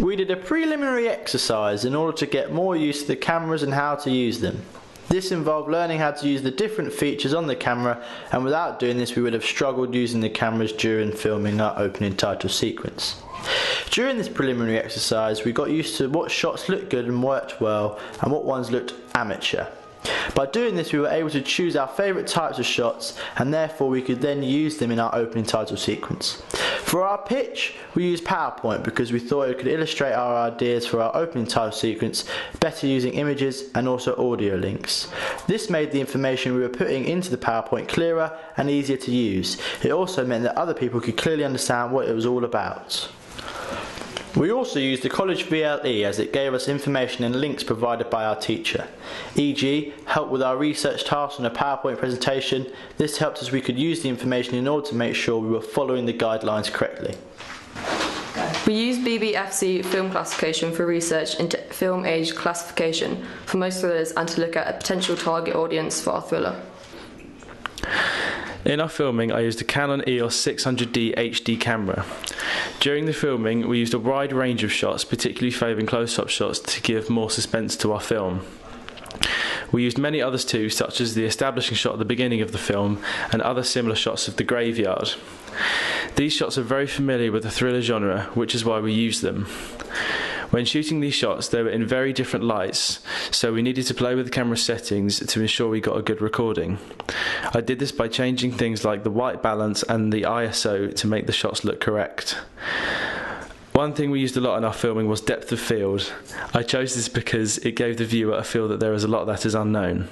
We did a preliminary exercise in order to get more used to the cameras and how to use them. This involved learning how to use the different features on the camera, and without doing this we would have struggled using the cameras during filming our opening title sequence. During this preliminary exercise we got used to what shots looked good and worked well and what ones looked amateur. By doing this we were able to choose our favourite types of shots, and therefore we could then use them in our opening title sequence. For our pitch we used PowerPoint because we thought it could illustrate our ideas for our opening title sequence better using images and also audio links. This made the information we were putting into the PowerPoint clearer and easier to use. It also meant that other people could clearly understand what it was all about. We also used the college VLE as it gave us information and links provided by our teacher, e.g. help with our research tasks on a PowerPoint presentation. This helped us we could use the information in order to make sure we were following the guidelines correctly. We used BBFC film classification for research into film age classification for most thrillers and to look at a potential target audience for our thriller. In our filming, I used a Canon EOS 600D HD camera. During the filming, we used a wide range of shots, particularly favouring close-up shots to give more suspense to our film. We used many others too, such as the establishing shot at the beginning of the film and other similar shots of the graveyard. These shots are very familiar with the thriller genre, which is why we used them. When shooting these shots, they were in very different lights, so we needed to play with the camera settings to ensure we got a good recording. I did this by changing things like the white balance and the ISO to make the shots look correct. One thing we used a lot in our filming was depth of field. I chose this because it gave the viewer a feel that there is a lot that is unknown.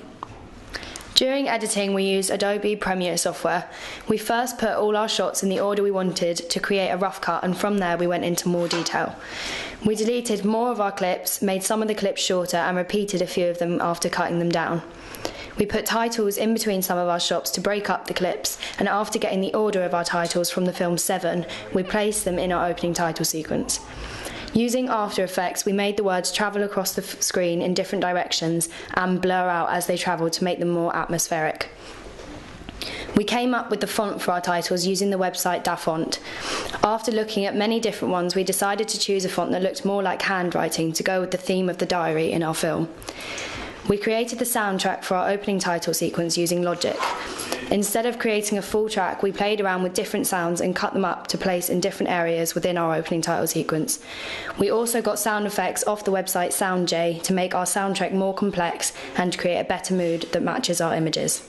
During editing we used Adobe Premiere software. We first put all our shots in the order we wanted to create a rough cut, and from there we went into more detail. We deleted more of our clips, made some of the clips shorter and repeated a few of them after cutting them down. We put titles in between some of our shots to break up the clips, and after getting the order of our titles from the film 7, we placed them in our opening title sequence. Using After Effects, we made the words travel across the screen in different directions and blur out as they travelled to make them more atmospheric. We came up with the font for our titles using the website DaFont. After looking at many different ones, we decided to choose a font that looked more like handwriting to go with the theme of the diary in our film. We created the soundtrack for our opening title sequence using Logic. Instead of creating a full track, we played around with different sounds and cut them up to place in different areas within our opening title sequence. We also got sound effects off the website SoundJ to make our soundtrack more complex and to create a better mood that matches our images.